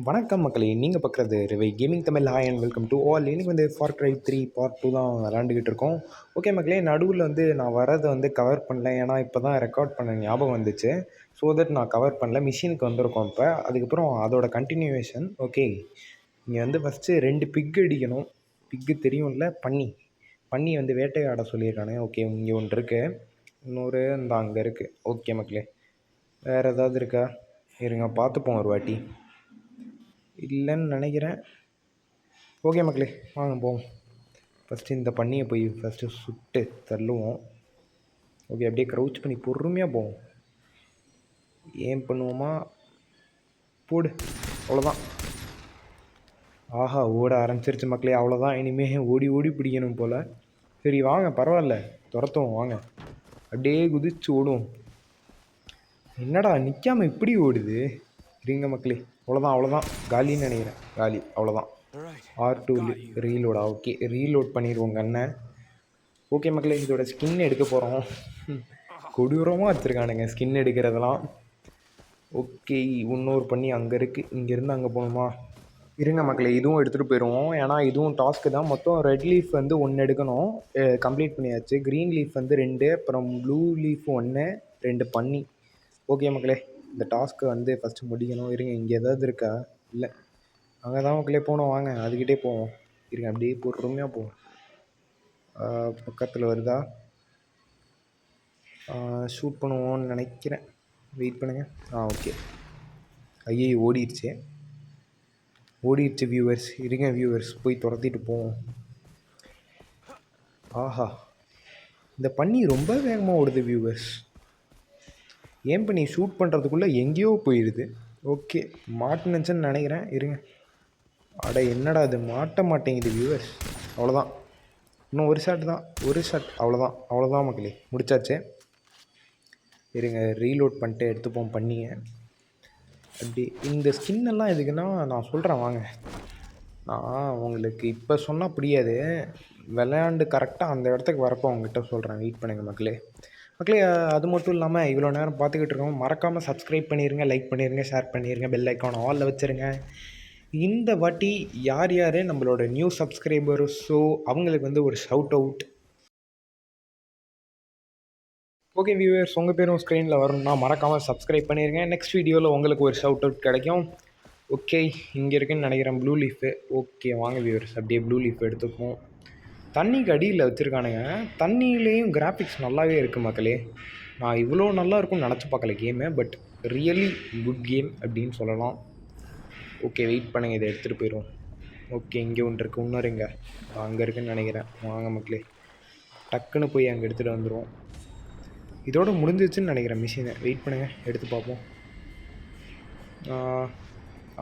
வணக்கம் மக்களே! நீங்க பார்க்குறது Rivai gaming Tamil. Hi and welcome to all. இன்னைக்கு வந்து ஃபார் கிரை 3 பார்ட் 2 தான் விளாண்டுக்கிட்டு இருக்கோம். ஓகே மக்களே, நடுவுல வந்து நான் வரத வந்து கவர் பண்ணல. ஏன்னா இப்போ தான் ரெக்கார்ட் பண்ண ஞாபகம் வந்துச்சு. ஸோ தட் நான் கவர் பண்ணல. மிஷினுக்கு வந்திருக்கோம் இப்போ. அதுக்கப்புறம் அதோட கன்டினியூவேஷன். ஓகே, இங்கே வந்து ஃபஸ்ட்டு 2 பிக் அடிக்கணும். பிக்கு தெரியும்ல, பன்னி. பன்னி வந்து வேட்டையாட சொல்லியிருக்கானே. ஓகே, இங்கே ஒன்று இருக்குது. இன்னொரு இந்த அங்கே இருக்குது. ஓகே மக்களே, வேறு ஏதாவது இருக்கா? இருங்க பார்த்துப்போம் ஒரு வாட்டி. இல்லைன்னு நினைக்கிறேன். ஓகே மக்களே, வாங்க போவோம். ஃபஸ்ட்டு இந்த பண்ணியை போய் ஃபஸ்ட்டு சுட்டு தள்ளுவோம். ஓகே, அப்படியே க்ரௌச் பண்ணி பொறுமையாக போவோம். ஏம் பண்ணுவோமா? போடு, அவ்வளோதான். ஆஹா, ஓட ஆரம்பிச்சிருச்சு மக்களே. அவ்வளோதான், இனிமேல் ஓடி ஓடி பிடிக்கணும் போல். சரி வாங்க, பரவாயில்ல, துரத்துவோம் வாங்க. அப்படியே குதிச்சு ஓடுவோம். என்னடா நிற்காமல் இப்படி ஓடுது? இருங்க மக்களே, அவ்வளோதான் காலின்னு நினைக்கிறேன். காலி, அவ்வளோதான். R2 ரீலோடா? ஓகே, ரீலோட் பண்ணிடுவோம் கண்ணை. ஓகே மக்களே, இதோட ஸ்கின் எடுக்க போகிறோம். கொடூரமாக வச்சுருக்கானுங்க ஸ்கின் எடுக்கிறதெல்லாம். ஓகே, இன்னொரு பண்ணி அங்கே இருக்குது. இங்கேருந்து அங்கே போகணுமா? இருங்க மக்களே, இதுவும் எடுத்துகிட்டு போயிடுவோம். ஏன்னா இதுவும் டாஸ்க்கு தான். மொத்தம் ரெட் லீஃப் வந்து 1 எடுக்கணும். கம்ப்ளீட் பண்ணியாச்சு. க்ரீன் லீஃப் வந்து 2, அப்புறம் ப்ளூ லீஃப் 1, 2 பண்ணி. ஓகே மக்களே, இந்த டாஸ்க்கு வந்து ஃபஸ்ட்டு முடிக்கணும். இருங்க, இங்கே ஏதாவது இருக்கா? இல்லை, அங்கே தான் மக்களே போகணும். வாங்க, அதுக்கிட்டே போவோம். இருங்க, அப்படியே பொறுமையாக போவோம். பக்கத்தில் வருதா? ஷூட் பண்ணுவோன்னு நினைக்கிறேன். வெயிட் பண்ணுங்கள். ஓகே. ஐயே, ஓடிடுச்சு வியூவர்ஸ். இருங்க வியூவர்ஸ், போய் துரத்திட்டு போவோம். ஆஹா, இந்த பண்ணி ரொம்ப வேகமாக ஓடுது வியூவர்ஸ். ஏன் பண்ணி ஷூட் பண்ணுறதுக்குள்ளே எங்கேயோ போயிடுது. ஓகே, மாட்டினுச்சுன்னு நினைக்கிறேன். இருங்க. அட என்னடா அது, மாட்ட மாட்டேங்குது வியூவர்ஸ். அவ்வளோதான், இன்னும் ஒரு ஷாட் தான். அவ்வளோதான் மக்களே, முடிச்சாச்சு. இருங்க, ரீலோட் பண்ணிட்டு எடுத்துப்போம் பண்ணிங்க. அப்படி இந்த ஸ்கின்னெல்லாம் எதுக்குன்னா நான் சொல்கிறேன் வாங்க. நான் உங்களுக்கு இப்போ சொன்னால் புரியாது. விளையாண்டு கரெக்டாக அந்த இடத்துக்கு வரப்போ அவங்ககிட்ட சொல்கிறேன். வெயிட் பண்ணுங்கள் மக்களே. அது மட்டும் இல்லாமல் இவ்வளோ நேரம் பார்த்துக்கிட்டு இருக்கோம். மறக்காமல் சப்ஸ்கிரைப் பண்ணிடுங்க, லைக் பண்ணிடுங்க, ஷேர் பண்ணிடுங்க, பெல் ஐக்கான் ஆலில் வச்சுருங்க. இந்த வாட்டி யார் நம்மளோட நியூ சப்ஸ்கிரைபர்ஸோ அவங்களுக்கு வந்து ஒரு ஷவுட் அவுட். ஓகே வியூவர்ஸ், உங்கள் பேரும் ஸ்க்ரீனில் வரணும்னா மறக்காமல் சப்ஸ்கிரைப் பண்ணிடுங்க. நெக்ஸ்ட் வீடியோவில் உங்களுக்கு ஒரு ஷவுட் அவுட் கிடைக்கும். ஓகே, இங்கே இருக்குன்னு நினைக்கிறேன் ப்ளூ லீஃபு. ஓகே வாங்க வியூவர்ஸ், அப்படியே ப்ளூ லீஃப் எடுத்துப்போம். தண்ணிக்கு அடியில் வச்சுருக்கானுங்க. தண்ணியிலையும் கிராஃபிக்ஸ் நல்லாவே இருக்குது மக்களே. நான் இவ்வளோ நல்லா இருக்கும்னு நினச்சி பார்க்கல game. But really good game அப்படின்னு சொல்லலாம். ஓகே, வெயிட் பண்ணுங்கள், இதை எடுத்துகிட்டு போயிடுவோம். ஓகே, இங்கே ஒன்று இருக்குது. இன்னொரு இங்கே அங்கே இருக்குதுன்னு நினைக்கிறேன். வாங்க மக்களே, டக்குன்னு போய் அங்கே எடுத்துகிட்டு வந்துடுவோம். இதோடு முடிஞ்சிச்சுன்னு நினைக்கிறேன் மிஷினை. வெயிட் பண்ணுங்கள், எடுத்து பார்ப்போம்.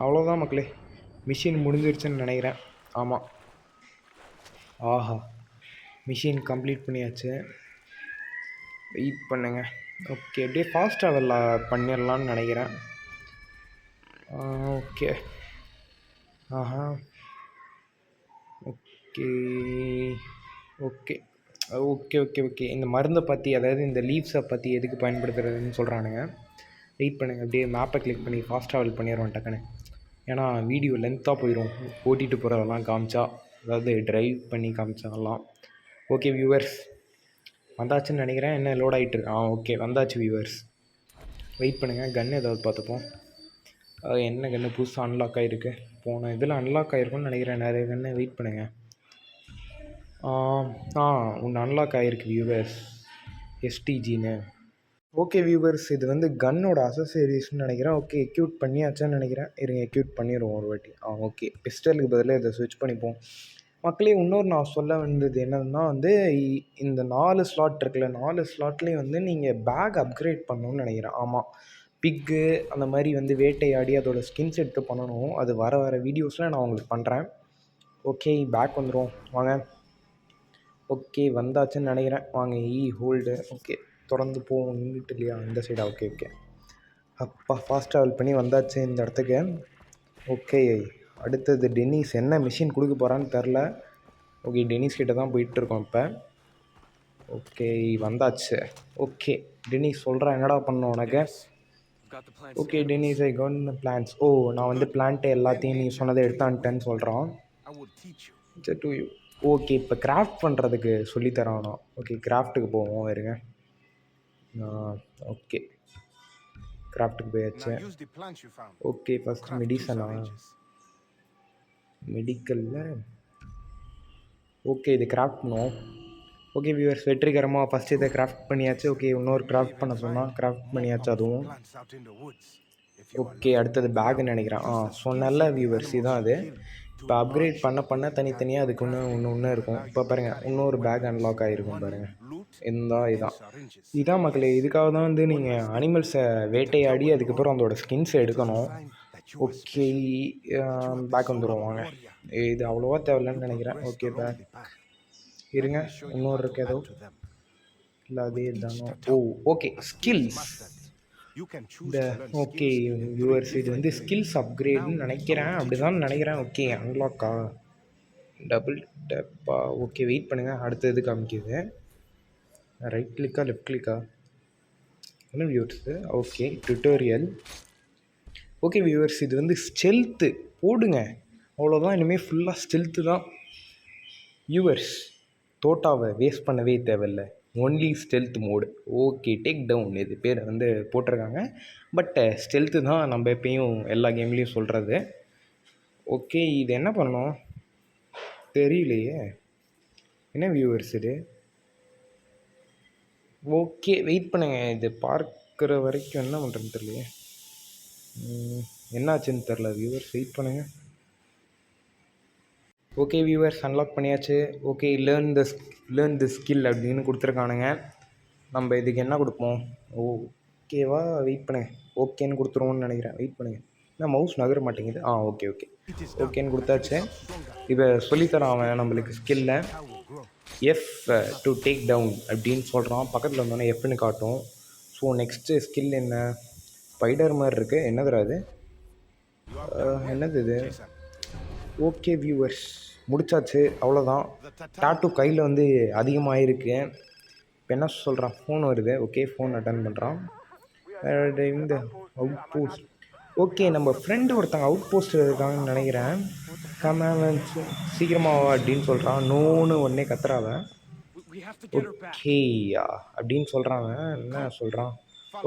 அவ்வளோதான் மக்களே, மிஷின் முடிஞ்சிருச்சுன்னு நினைக்கிறேன். ஆமாம். ஆஹா, மிஷின் கம்ப்ளீட் பண்ணியாச்சு. வெயிட் பண்ணுங்கள். ஓகே, அப்படியே ஃபாஸ்ட் ட்ராவலில் பண்ணிடலான்னு நினைக்கிறேன். ஓகே. ஆஹா, okay okay okay okay okay இந்த மருந்தை பற்றி, அதாவது இந்த லீவ்ஸை பற்றி எதுக்கு பயன்படுத்துறதுன்னு சொல்கிறானுங்க. வெயிட் பண்ணுங்கள், அப்படியே மேப்பை கிளிக் பண்ணி ஃபாஸ்ட் ட்ராவல் பண்ணிடுவோம் டக்குன்னு. ஏன்னா வீடியோ லென்த்தாக போயிடும் ஓட்டிகிட்டு போகிறதெல்லாம் காமிச்சா, அதாவது ட்ரைவ் பண்ணி காமிச்சாலாம். ஓகே வியூவர்ஸ், வந்தாச்சுன்னு நினைக்கிறேன். என்ன லோட் ஆகிட்டு இருக்கு? ஓகே, வந்தாச்சு வியூவர்ஸ். வெயிட் பண்ணுங்கள், கன்று ஏதாவது பார்த்துப்போம். என்ன கன்று புதுசாக அன்லாக் ஆகிருக்கு? போன இதில் அன்லாக் ஆகிருக்குன்னு நினைக்கிறேன் நிறைய கன்று. வெயிட் பண்ணுங்கள். ஒன்று அன்லாக் ஆகிருக்கு வியூவர்ஸ், எஸ்டிஜின்னு. ஓகே வியூவர்ஸ், இது வந்து கன்னோட அசசரிஸ்ன்னு நினைக்கிறேன். ஓகே, எக்யூட் பண்ணியாச்சான்னு நினைக்கிறேன். இருங்க, எக்யூட் பண்ணிடுவோம் ஒரு வாட்டி. ஓகே, பிஸ்டலுக்கு பதிலாக இதை ஸ்விட்ச் பண்ணிப்போம் மக்களே. இன்னொரு நான் சொல்ல வந்தது என்னதுன்னா வந்து, இந்த 4 ஸ்லாட் இருக்குல்ல, 4 ஸ்லாட்லேயும் வந்து நீங்கள் பேக் அப்கிரேட் பண்ணணும்னு நினைக்கிறேன். ஆமாம், பிக்கு அந்த மாதிரி வந்து வேட்டையாடி அதோடய ஸ்கின்ஸ் எடுத்து பண்ணணும். அது வர வீடியோஸில் நான் உங்களுக்கு பண்ணுறேன். ஓகே, பேக் வந்துடும் வாங்க. ஓகே, வந்தாச்சுன்னு நினைக்கிறேன். வாங்க, ஹோல்டு. ஓகே, தொடர்ந்து போவோம். நின்றுட்டு இல்லையா இந்த சைடா? ஓகே ஓகே, அப்பா ஃபாஸ்ட் ட்ராவல் பண்ணி வந்தாச்சு இந்த இடத்துக்கு. ஓகே, அடுத்தது டென்னிஸ் என்ன மிஷின் கொடுக்க போகிறான்னு தெரில. ஓகே, டென்னிஸ் கிட்ட தான் போயிட்டுருக்கோம் இப்போ. ஓகே, வந்தாச்சு. ஓகே டென்னிஸ், சொல்கிறேன் என்னடா பண்ணோம் உனக்கு? got the plant okay samples. Dennis I got the plants. ஓ நான் வந்து Good. பிளான்ட்டு Then எல்லாத்தையும் நீ make that சொன்னதை three எடுத்தான்ட்டேன்னு wood. சொல்கிறான். I will teach you. சரி டு யூ. ஓகே இப்போ கிராஃப்ட் பண்ணுறதுக்கு சொல்லித்தரானோ. ஓகே கிராஃப்ட்டுக்கு போவோம் இருங்க. ஓகே கிராஃப்ட்டுக்கு Now போயாச்சு. use the plants you found. Okay first Craft 2 மெடிசனா? syringes. மெடிக்கலில் ஓகே இது கிராஃப்ட் பண்ணுவோம். ஓகே வியூவர்ஸ் வெற்றிகரமாக ஃபஸ்ட் இதை கிராஃப்ட் பண்ணியாச்சு. ஓகே இன்னொரு We may கிராஃப்ட் even பண்ண find சொன்னால் கிராஃப்ட் more பண்ணியாச்சு powerful அதுவும். plants out in the woods if you are okay lucky. அடுத்தது பேக்குன்னு Now, நினைக்கிறேன். use the skills சொன்னல of the வியூவர்ஸ் animals இதான் you அது. kill to இப்போ அப்கிரேட் enlarge பண்ண பண்ண your தனித்தனியாக அதுக்கு ஒன்று crafting. ஒன்று ஒன்று Will இருக்கும். allow இப்போ you to பாருங்கள் carry இன்னொரு பேக் weapons, அன்லாக் ஆகிருக்கும் money, பாருங்கள். loot, and இதான் syringes. இதான் மக்களே. Yes. இதுக்காக தான் வந்து One நீங்கள் last thing. அனிமல்ஸை The வேட்டையாடி Tatawa know அதுக்கப்புறம் அதோட ஸ்கின்ஸை it was a எடுக்கணும். sign that you are okay special, that you have the back soul of வந்துடும் a வாங்க. warrior. இது அவ்வளோவா You தேவையில்லைன்னு நினைக்கிறேன். progressed okay along back the path. Let இருங்க. me show you இன்னொரு how to இருக்கு ஏதோ. add to them. இல்லை அதே With each தானோ. Tatawa, okay a skills skills. mastered. You can choose இந்த to learn okay skills in 3 viewers இது different வந்து areas. ஸ்கில்ஸ் Now, அப்கிரேட்னு I நினைக்கிறேன். will அப்படி teach you தான் each of நினைக்கிறேன். them. ஓகே அன்லாக்கா டபுள் டப்பா. ஓகே வெயிட் பண்ணுங்கள். அடுத்து எது காமிக்குது? ரைட் கிளிக்கா லெஃப்ட் கிளிக்கா? என்ன viewers? Okay tutorial. Okay viewers இது வந்து ஸ்டெல்த்து போடுங்க. அவ்வளோதான். இனிமேல் ஃபுல்லாக ஸ்டெல்த்து தான் வியூவர்ஸ். தோட்டாவை வேஸ்ட் பண்ணவே தேவையில்லை. Only stealth mode. Okay take down இது பேர் வந்து போட்டிருக்காங்க. பட் ஸ்டெல்த்து தான் நம்ம எப்பயும் எல்லா கேம்லேயும் சொல்கிறது. ஓகே இது என்ன பண்ணணும் தெரியலையே. என்ன வியூவர்ஸ் இது? ஓகே வெயிட் பண்ணுங்கள். இது பார்க்குற வரைக்கும் என்ன பண்ணுறதுன்னு தெரியலையே. என்னாச்சுன்னு தெரில வியூவர்ஸ். வெயிட் பண்ணுங்கள். ஓகே வியூவர்ஸ் அன்லாக் பண்ணியாச்சு. ஓகே லேர்ன் தி ஸ்கில் அப்படின்னு கொடுத்துருக்கானுங்க. நம்ம இதுக்கு என்ன கொடுப்போம்? ஓகேவா வெயிட் பண்ணுங்க. ஓகேன்னு கொடுத்துருவோன்னு நினைக்கிறேன். வெயிட் பண்ணுங்கள். என்ன மவுஸ் நகர மாட்டேங்குது. Okay okay It is done. ஓகேன்னு Now to கொடுத்தாச்சு. become stronger. இப்போ சொல்லித்தரான் அவன் நம்மளுக்கு ஸ்கில்லை. Tatawa will grow. F to take down அப்படின்னு சொல்கிறான். பக்கத்தில் வந்தோன்னே எஃப்னு காட்டும். ஸோ நெக்ஸ்ட்டு ஸ்கில் என்ன? ஸ்பைடர் மாதிரி இருக்குது. என்னதுடா அது? You have done well, என்னது இது? Jason. ஓகே வியூவர்ஸ் முடிச்சாச்சு. அவ்வளோதான். The Tatawa டாட்டூ கையில் வந்து அதிகமாகிருக்கு. இப்போ என்ன சொல்கிறான்? ஃபோன் வருது. ஓகே ஃபோன் அட்டன் பண்ணுறான். இந்த அவுட் போஸ்ட். ஓகே நம்ம ஃப்ரெண்டு ஒருத்தங்க அவுட் போஸ்ட்டில் இருக்காங்கன்னு நினைக்கிறேன். சீக்கிரமாக வா அப்படின்னு சொல்கிறான். நோன்னு உடனே கத்துறாவ. We have to get her back. Okay அப்படின்னு சொல்கிறாங்க. என்ன சொல்கிறான்?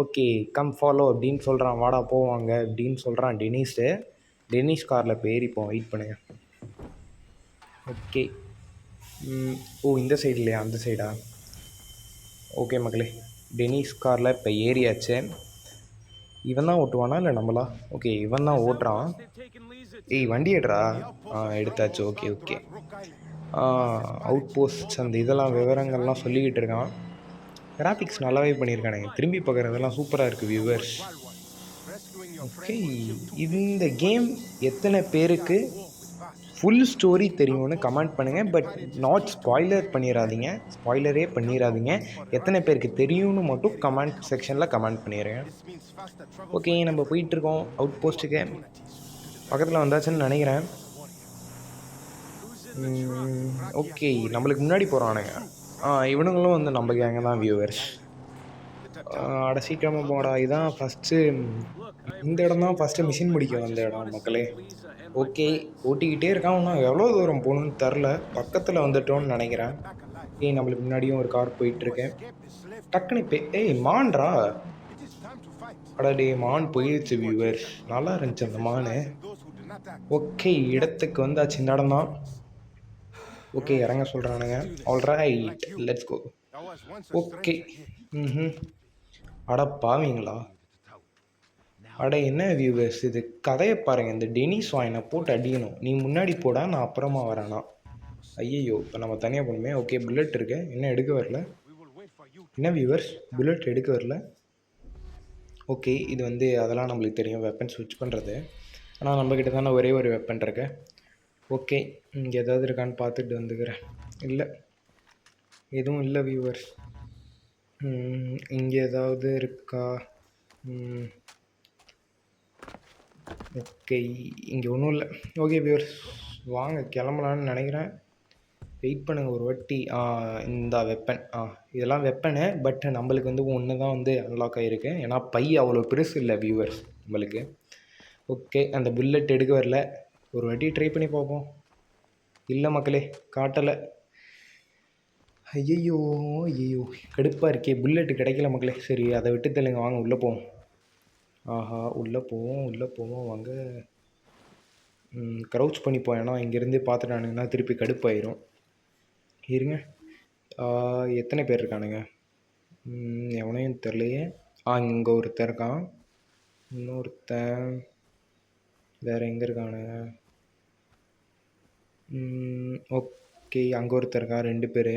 ஓகே கம் ஃபாலோ அப்படின்னு சொல்கிறான். வாடா போவாங்க அப்படின்னு சொல்கிறான் டெனிஸு. டெனிஸ் காரில் இப்போ ஏறிப்போம். வெயிட் பண்ணுங்க. ஓகே இந்த சைடு இல்லையா? அந்த சைடா? ஓகே மக்களே டெனிஸ் காரில் இப்போ ஏறியாச்சு. இவன் தான் ஓட்டுவானா இல்லை நம்மளா? ஓகே இவன் தான் ஓட்டுறான். வண்டி எடுறா. எடுத்தாச்சு. ஓகே ஓகே அவுட் போஸ்ட் அந்த இதெல்லாம் விவரங்கள்லாம் சொல்லிக்கிட்டு இருக்கான். கிராஃபிக்ஸ் நல்லாவே பண்ணியிருக்கானுங்க. திரும்பி பார்க்குறதெல்லாம் சூப்பராக இருக்குது வியூவர்ஸ். ஓகே இந்த கேம் எத்தனை பேருக்கு ஃபுல் ஸ்டோரி தெரியும்னு கமெண்ட் பண்ணுங்கள். பட் நாட் ஸ்பாய்லர் பண்ணிடாதீங்க. எத்தனை பேருக்கு தெரியும்னு மட்டும் கமெண்ட் செக்ஷனில் கமெண்ட் பண்ணிடுங்க. ஓகே நம்ம போயிட்டுருக்கோம் அவுட் போஸ்ட்டுக்கு. பக்கத்தில் வந்தாச்சுன்னு நினைக்கிறேன். ஓகே நம்மளுக்கு முன்னாடி போகிறானுங்க. இவனுங்களும் வந்து நம்ம கேங்க தான் வியூவர்ஸ். அட சீக்கிரமாக போடா. இதான் ஃபஸ்ட்டு இந்த இடம் தான் ஃபஸ்ட்டு மிஷின் முடிக்க வந்த இடம் மக்களே. ஓகே ஓட்டிக்கிட்டே இருக்கான். இன்னும் எவ்வளோ தூரம் போகணுன்னு தெரில. பக்கத்தில் வந்துட்டோன்னு நினைக்கிறேன். நம்மளுக்கு முன்னாடியும் ஒரு கார் போயிட்டுருக்கேன். டக்குன்னு இப்போ மான்ரா. அடடே மான் போயிடுச்சு வியூவர்ஸ். நல்லா இருந்துச்சு அந்த மான். ஓகே இடத்துக்கு வந்தாச்சு. இந்த இடம் தான். ஓகே இறங்க சொல்கிறானுங்க. Alright let's go. ஓகே அட பாவீங்களா? அட என்ன வியூவர்ஸ் இது கதையை பாருங்கள். இந்த டெனிஸ் வாயினை போட்டு அடிக்கணும். நீ முன்னாடி போடா நான் அப்புறமா வரேனா? ஐயோ இப்போ நம்ம தனியாக போகணுமே. ஓகே புல்லட் இருக்கு. என்ன எடுக்க வரல? என்ன வியூவர்ஸ் புல்லட் எடுக்க வரல? ஓகே இது வந்து அதெல்லாம் நம்மளுக்கு தெரியும் வெப்பன் ஸ்விட்ச் பண்ணுறது. ஆனால் நம்மக்கிட்ட தானே ஒரே ஒரு வெப்பன் இருக்கு. ஓகே இங்கே ஏதாவது இருக்கான்னு பார்த்துட்டு வந்துக்கிறேன். இல்லை எதுவும் இல்லை வியூவர்ஸ். இங்கே ஏதாவது இருக்கா? ஓகே இங்கே ஒன்றும் இல்லை. ஓகே வியூவர்ஸ் வாங்க கிளம்பலான்னு நினைக்கிறேன். வெயிட் பண்ணுங்க ஒரு வாட்டி. இந்த வெப்பன் இதெல்லாம் வெப்பனு. பட் நம்மளுக்கு வந்து ஒன்று தான் வந்து அன்லாக் ஆகிருக்கு. ஏன்னா பை அவ்வளோ பெருசு இல்லை வியூவர்ஸ் நம்மளுக்கு. ஓகே, அந்த புல்லட் எடுக்க வரல. ஒரு வாட்டி ட்ரை பண்ணி பார்ப்போம். இல்லை மக்களே, காட்டலை. ஐயையோ ஐயையோ, கடுப்பாக இருக்கே. புல்லட்டு கிடைக்கல மக்களே. சரி, அதை விட்டு தெலுங்க, வாங்க உள்ளே போவோம். ஆஹா, உள்ளே போவோம் வாங்க. க்ரௌச் பண்ணிப்போம். ஏன்னா இங்கேருந்து பார்த்துட்டானுங்கன்னா திருப்பி கடுப்பாயிரும். இருங்க. எத்தனை பேர் இருக்கானுங்க? எவனையும் தெரிலையே. இங்கே ஒருத்தன் இருக்கான். இன்னொருத்தன் வேறு எங்கே இருக்கானுங்க? ஓகே, அங்கே ஒருத்தர் இருக்கான். 2 பேர்.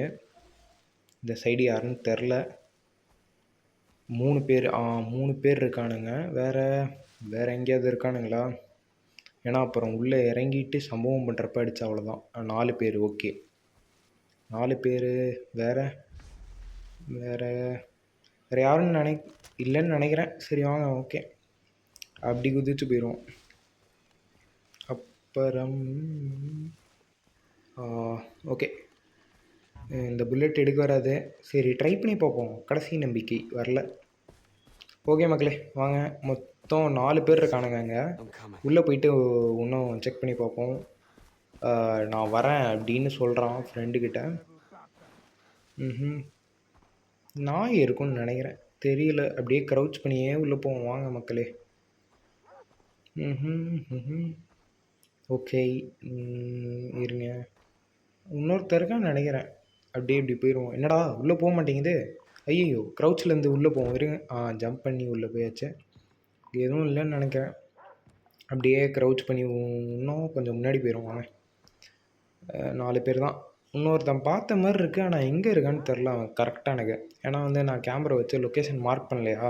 இந்த சைடு யாருன்னு தெரில. 3 பேர். 3 பேர் இருக்கானுங்க. வேறு எங்கேயாவது இருக்கானுங்களா? ஏன்னா அப்புறம் உள்ளே இறங்கிட்டு சம்பவம் பண்ணுறப்ப அடித்தா அவ்வளோதான். 4 பேர். ஓகே, 4 பேர். வேறு யாரும் இல்லைன்னு நினைக்கிறேன். சரி வாங்க. ஓகே, அப்படி குதிச்சு போயிடுவோம். அப்புறம் ஓகே, இந்த புல்லட் எடுக்க வராது. சரி, ட்ரை பண்ணி பார்ப்போம். கடைசி நம்பிக்கை வரல. ஓகே மக்களே, வாங்க. மொத்தம் 4 பேர் இருக்கானுங்க அங்கே. உள்ளே போயிட்டு இன்னும் செக் பண்ணி பார்ப்போம். நான் வரேன் அப்படின்னு சொல்கிறான் ஃப்ரெண்டுக்கிட்ட. நாய் இருக்குன்னு நினைக்கிறேன், தெரியல. அப்படியே க்ரௌச் பண்ணியே உள்ளே போவோம். வாங்க மக்களே. ஓகே, இருங்க. இன்னொருத்தர் இருக்கான்னு நினைக்கிறேன். அப்படியே இப்படி போயிடுவோம். என்னடா உள்ளே போக மாட்டேங்குது? ஐயோ, க்ரௌச்லேருந்து உள்ளே போவோம். இருங்க. ஜம்ப் பண்ணி உள்ளே போயாச்சு. எதுவும் இல்லைன்னு நினைக்கிறேன். அப்படியே க்ரௌச் பண்ணி இன்னும் கொஞ்சம் முன்னாடி போயிடும். வாங்க. 4 பேர் தான். இன்னொருத்தன் பார்த்த மாதிரி இருக்குது. ஆனால் எங்கே இருக்கான்னு தெரில அவன் கரெக்டாக எனக்கு. ஏன்னா வந்து நான் கேமரா வச்சு லொக்கேஷன் மார்க் பண்ணலையா.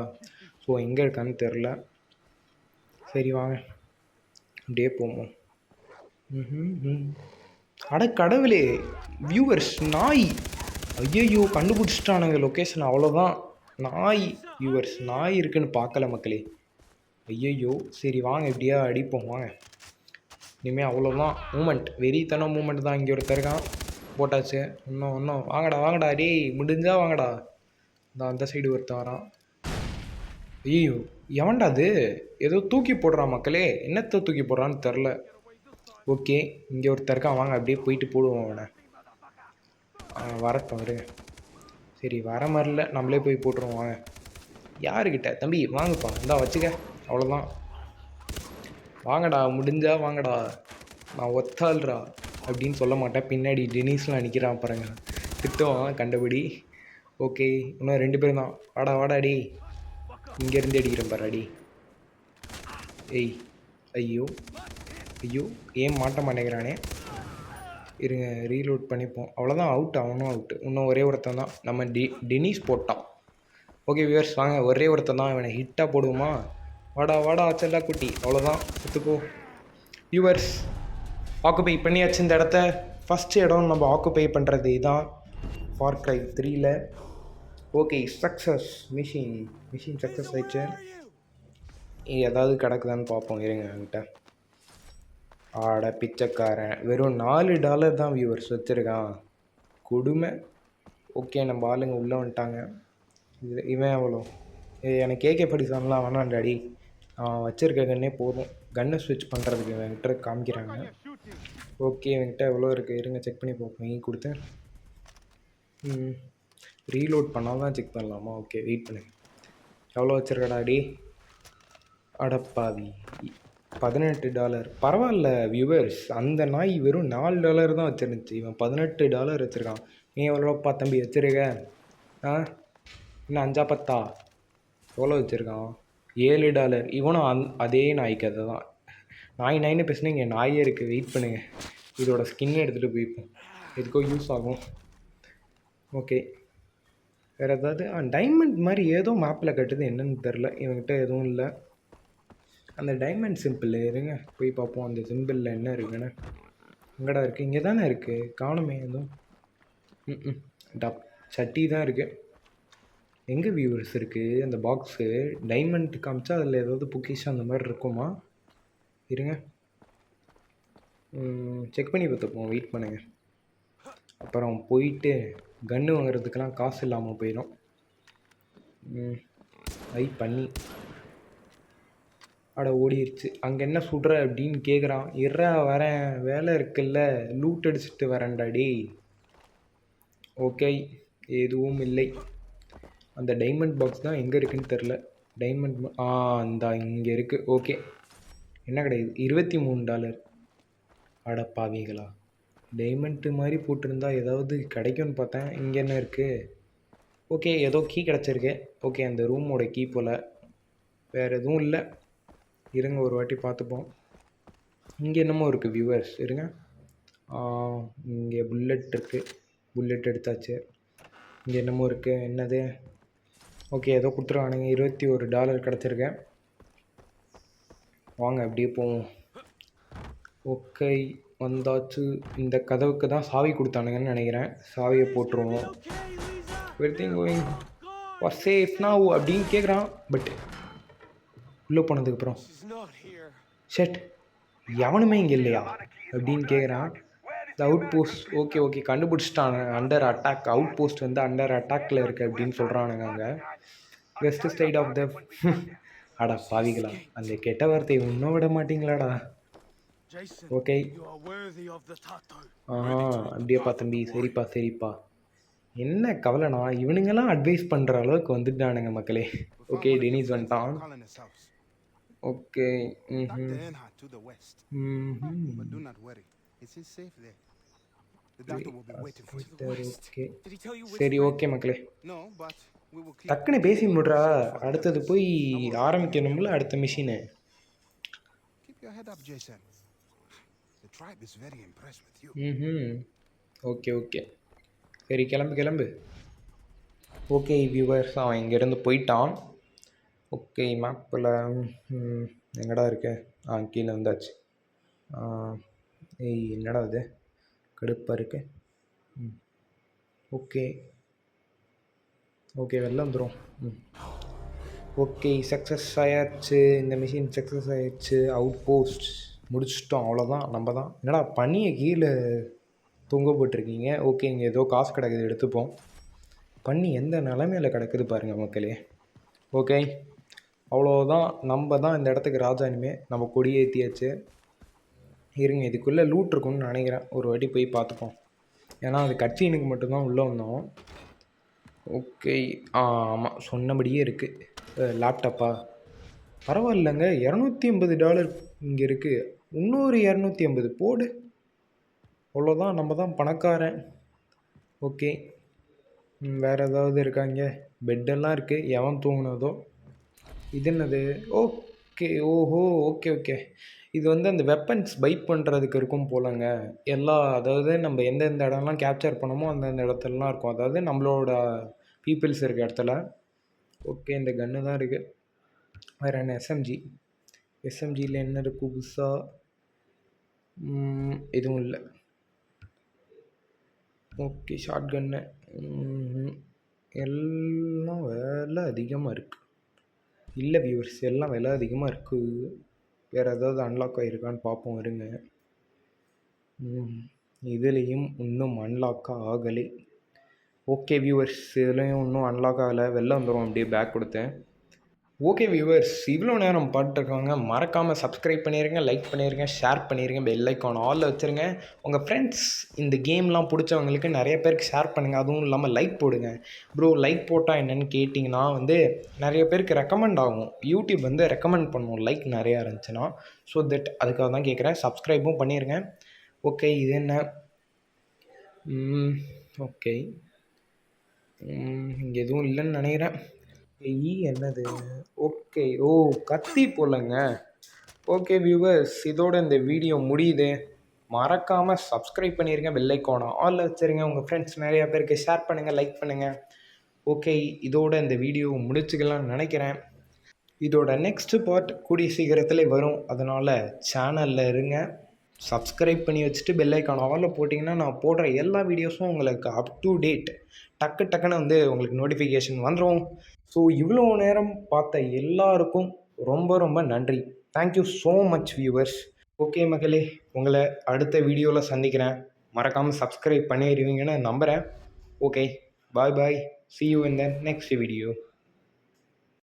ஸோ எங்கே இருக்கான்னு தெரில. சரி வாங்க, அப்படியே போவோம். அட கடவுளே, வியூவர்ஸ், நாய்! ஐயையோ, கண்டுபிடிச்சிட்டானுங்க லொக்கேஷன். அவ்வளோதான். நாய் வியூவர்ஸ், நாய் இருக்குன்னு பார்க்கல மக்களே. ஐயையோ, சரி வாங்க, இப்படியா அடிப்போம். வாங்க. இனிமேல் அவ்வளோதான். மூமெண்ட், வெறித்தனம் மூமெண்ட் தான். இங்கே ஒருத்தர் இருக்கான். போட்டாச்சு. இன்னும் வாங்கடா டேய், முடிஞ்சா வாங்கடா. அந்த சைடு ஒருத்தன் வரான். ஐயோ, எவன்டா அது? ஏதோ தூக்கி போடுறான் மக்களே. என்னத்தை தூக்கி போடுறான்னு தெரில. ஓகே, இங்கே ஒருத்தர் இருக்கான். வாங்க, அப்படியே போயிட்டு போடுவோம் அவனை. வரட்டும், விடுங்க. சரி, வர மாதிரில நம்மளே போய் போட்டுருவோம். வாங்க. யாருக்கிட்ட? தம்பி வாங்கப்பா, இந்தா வச்சுக்க. அவ்வளோதான். வாங்கடா, முடிஞ்சா வாங்கடா. நான் ஒத்தாள்றா அப்படின்னு சொல்ல மாட்டேன். பின்னாடி டெனிஸ்லாம் நிற்கிறான் பாருங்க, திட்டுவான் கண்டபடி. ஓகே, இன்னும் 2 பேரும் தான். வாடாடி, இங்கேருந்து அடிக்கிறேன் பாராடி. ஏய், ஐயோ, ஏன் மாட்ட மாட்டேங்கிறானே. இருங்க, ரீலோட் பண்ணிப்போம். அவ்வளோதான், அவுட். அவனும் அவுட்டு. இன்னும் ஒரே ஒருத்தன் தான். நம்ம டெனிஸ் போட்டான். ஓகே வியூவர்ஸ், வாங்க. ஒரே ஒருத்தன் தான். இவனை ஹிட்டாக போடுவோமா? வாடா செல்லா குட்டி. அவ்வளோதான், சுற்றுப்போ. வியூவர்ஸ், ஆக்குபை பண்ணியாச்சு இந்த இடத்த. ஃபஸ்ட்டு இடம் நம்ம ஆக்குபை பண்ணுறது இதான் ஃபார் கிரை 3ல். Okay, success. மிஷின் சக்ஸஸ் ஆயிடுச்சு. ஏதாவது கிடக்குதான்னு பார்ப்போம். இருங்க என்கிட்ட. பிச்சைக்காரன் வெறும் $4 தான் வியூவர்ஸ் வச்சுருக்கான். கொடுமை. ஓகே, நம்ம ஆளுங்க உள்ளே வந்துட்டாங்க. இவன் எவ்வளோ? எனக்கு AK-47 வேணாண்டாடி. வச்சுருக்க கன்னே போதும். கன்னை ஸ்விட்ச் பண்ணுறதுக்கு இவன்கிட்ட காமிக்கிறாங்க. ஓகே, இவன்கிட்ட எவ்வளோ இருக்குது? இருங்க, செக் பண்ணி பார்ப்போம். கொடுத்து ரீலோட் பண்ணால் தான் செக் பண்ணலாமா? ஓகே, வெயிட் பண்ணுங்க. எவ்வளோ வச்சுருக்கடாடி? அடப்பாவி, $18. பரவாயில்ல வியூவர்ஸ், அந்த நாய் வெறும் $4 தான் வச்சுருந்துச்சு. இவன் $18 வச்சுருக்கான். நீ எவ்வளோப்பா தம்பி வச்சுருக்க? இன்னும் 5 10 எவ்வளோ வச்சுருக்கான்? $7. இவனும் அதே நாய் கதை தான். நாய்னு பேசுனா இங்கே நாயே இருக்குது. வெயிட் பண்ணுங்கள், இதோட ஸ்கின் எடுத்துகிட்டு போய்ப்போம். எதுக்கோ யூஸ் ஆகும். ஓகே, வேறு ஏதாவது? டைமண்ட் மாதிரி ஏதோ மேப்பில் கட்டுது, என்னன்னு தெரில. இவன்கிட்ட எதுவும் இல்லை. அந்த டைமண்ட் சிம்பிள். இருங்க, போய் பார்ப்போம் அந்த சிம்பிளில் என்ன இருக்குன்னு. எங்கடா இருக்குது? இங்கே தானே இருக்குது. காணுமே எதுவும். சட்டி தான் இருக்குது. எங்கே வியூவர்ஸ் இருக்குது அந்த பாக்ஸு? டைமண்ட் காமிச்சா அதில் ஏதாவது பொக்கிஷம் அந்த மாதிரி இருக்குமா? இருங்க, செக் பண்ணி பார்த்துப்போம். வெயிட் பண்ணுங்கள். அப்புறம் போயிட்டு கன்று வாங்குறதுக்கெல்லாம் காசு இல்லாமல் போயிடும். பண்ணி அட ஓடிடுச்சு. அங்கே என்ன சுடுற அப்படின்னு கேட்குறான். இறா வரேன், வேலை இருக்குல்ல, லூட் அடிச்சுட்டு வரேன்டா டேய். ஓகே, எதுவும் இல்லை. அந்த டைமண்ட் பாக்ஸ் தான் எங்கே இருக்குன்னு தெரில. டைமண்ட் இந்த இங்கே இருக்குது. ஓகே, என்ன கிடையாது? $23. அடப்பாவிகளா, டைமண்ட்டு மாதிரி போட்டிருந்தா ஏதாவது கிடைக்கும்னு பார்த்தேன். இங்கே என்ன இருக்குது? ஓகே, ஏதோ கீ கிடச்சிருக்கு. ஓகே, அந்த ரூமோட கீ போல். வேறு எதுவும் இல்லை. இருங்க ஒரு வாட்டி பார்த்துப்போம். இங்கே என்னமோ இருக்குது வியூவர்ஸ், இருங்க. இங்கே புல்லட் இருக்குது. புல்லட் எடுத்தாச்சு. இங்கே என்னமோ இருக்குது, என்னது? ஓகே, ஏதோ கொடுத்துருவானுங்க. $21 கிடச்சிருக்கேன். வாங்க அப்படியே போவோம். ஓகே, வந்தாச்சு. இந்த கதவுக்கு தான் சாவி கொடுத்தானுங்கன்னு நினைக்கிறேன். சாவியை போட்டுருவோம். Everything going was safe now அப்படின்னு கேட்குறான். பட் உள்ளே போனதுக்கப்புறம் ஷட், எவனுமே இங்கே இல்லையா அப்படின்னு கேட்குறான். The outpost. ஓகே கண்டுபிடிச்சிட்டானு. Under attack. அவுட் போஸ்ட் வந்து அண்டர் அட்டாக்ல இருக்குது அப்படின்னு சொல்கிறானுங்க. அங்கே வெஸ்ட் சைட் ஆஃப் த அடா பாவிகளா, அந்த கெட்ட வார்த்தையை இன்னும் விட மாட்டீங்களாடா. ஓகே, அப்படியே தம்பி. சரிப்பா. என்ன கவலைனா, இவனுங்கெல்லாம் அட்வைஸ் பண்ணுற அளவுக்கு வந்துட்டானுங்க மக்களே. ஓகே, டெனிஸ் வந்துட்டான். ஓகே, சரி ஓகே மக்களே, டக்குன்னு பேசி முடுறா. அடுத்தது போய் ஆரம்பிக்கணும்ல அடுத்த மிஷினு. ஓகே சரி, கிளம்பு. ஓகே வியூவர்ஸ், அவன் இங்கேருந்து போயிட்டான். ஓகே, மேப்பில் எங்கடா இருக்கு? கீழே வந்தாச்சு. என்னடா இது, கடுப்பாக இருக்கு. ஓகே வெளில வந்துடும். ஓகே, சக்ஸஸ் ஆயாச்சு. இந்த மிஷின் சக்ஸஸ் ஆயிடுச்சு. அவுட் போஸ்ட் முடிச்சிட்டோம், அவ்வளோதான். நம்ம தான். என்னடா பனியை கீழே தொங்க போட்டிருக்கீங்க? ஓகே, இங்கே ஏதோ காசு கிடக்குது, எடுத்துப்போம். பண்ணி எந்த நிலமையில் கிடக்குது பாருங்கள் மக்களே. ஓகே, அவ்வளோதான். நம்ம தான் இந்த இடத்துக்கு ராஜா. இனிமேல் நம்ம கொடி ஏற்றியாச்சு. இருங்க, இதுக்குள்ளே லூட் இருக்குன்னு நினைக்கிறேன். ஒரு வாட்டி போய் பார்த்துப்போம். ஏன்னா அது கட்சினுக்கு மட்டும்தான் உள்ளே வந்தோம். ஓகே, ஆமாம், சொன்னபடியே இருக்குது. லேப்டாப்பா பரவாயில்லைங்க. $280 இங்கே இருக்குது. இன்னொரு 250 போடு. அவ்வளோதான், நம்ம தான் பணக்காரன். ஓகே, வேறு ஏதாவது இருக்காங்க? பெட்டெல்லாம் இருக்குது, எவன் தூங்கினதோ. இது என்னது? ஓகே. இது வந்து அந்த வெப்பன்ஸ் பை பண்ணுறதுக்கு இருக்கும் போலங்க. அதாவது நம்ம எந்தெந்த இடம்லாம் கேப்சர் பண்ணமோ அந்தந்த இடத்துலலாம் இருக்கும். அதாவது நம்மளோட பீப்புள்ஸ் இருக்க இடத்துல. ஓகே, இந்த கன்று தான் இருக்குது. வேறு என்ன? எஸ்எம்ஜியில் என்ன இருக்குது புதுசாக? எதுவும் இல்லை. ஓகே, ஷார்ட் கன்னு எல்லாம் விலை அதிகமாக இருக்குது. இல்லை வியூவர்ஸ், எல்லாம் விலை அதிகமாக இருக்குது. வேறு ஏதாவது அன்லாக் ஆகிருக்கான்னு பார்ப்போம், இருங்க. இதுலேயும் இன்னும் அன்லாக் ஆகலை. ஓகே வியூவர்ஸ், இதுலேயும் இன்னும் அன்லாக் ஆகலை. வெளில வந்துடும் அப்படியே பேக் கொடுத்தேன். ஓகே வியூவர்ஸ், இவ்வளோ நேரம் பார்த்துருக்காங்க. மறக்காமல் சப்ஸ்கிரைப் பண்ணிடுங்க, லைக் பண்ணிடுங்க, ஷேர் பண்ணிடுங்க, பெல் ஐக்கான் ஆலில் வச்சுருங்க. உங்கள் ஃப்ரெண்ட்ஸ் இந்த கேம்லாம் பிடிச்சவங்களுக்கு நிறைய பேருக்கு ஷேர் பண்ணுங்கள். அதுவும் இல்லாமல் லைக் போடுங்க. ப்ரோ, லைக் போட்டால் என்னென்னு கேட்டிங்கன்னா வந்து நிறைய பேருக்கு ரெக்கமெண்ட் ஆகும். யூடியூப் வந்து ரெக்கமெண்ட் பண்ணும் லைக் நிறையா இருந்துச்சுன்னா. ஸோ தட் அதுக்காக தான் கேட்குறேன். சப்ஸ்கிரைபும் பண்ணிடுங்க. ஓகே, இது என்ன? ஓகே, இங்கே எதுவும் இல்லைன்னு நினைக்கிறேன். என்னது? ஓகே, கத்தி போலங்க. ஓகே வியூவர்ஸ், இதோட இந்த வீடியோ முடியுது. மறக்காமல் சப்ஸ்கிரைப் பண்ணிடுங்க, பெல் ஐக்கானை ஆலில் வச்சுருங்க. உங்கள் ஃப்ரெண்ட்ஸ் நிறையா பேருக்கு ஷேர் பண்ணுங்கள், லைக் பண்ணுங்கள். ஓகே, இதோட இந்த வீடியோ முடிச்சுக்கலாம்னு நினைக்கிறேன். இதோட நெக்ஸ்ட்டு பார்ட் கூடிய சீக்கிரத்தில் வரும். அதனால் சேனலில் இருங்க, சப்ஸ்கிரைப் பண்ணி வச்சுட்டு பெல் ஐக்கான் ஆலில் போட்டிங்கன்னா நான் போடுற எல்லா வீடியோஸும் உங்களுக்கு அப் டு டேட் டக்குன்னு வந்து உங்களுக்கு நோட்டிஃபிகேஷன் வந்துடும். ஸோ இவ்வளோ நேரம் பார்த்த எல்லாருக்கும் ரொம்ப நன்றி. Thank you so much viewers. Okay மக்களே, உங்களை அடுத்த வீடியோவில் சந்திக்கிறேன். மறக்காமல் சப்ஸ்கிரைப் பண்ணிடுவீங்கன்னு நம்புகிறேன். Okay, bye bye. See you in the next video.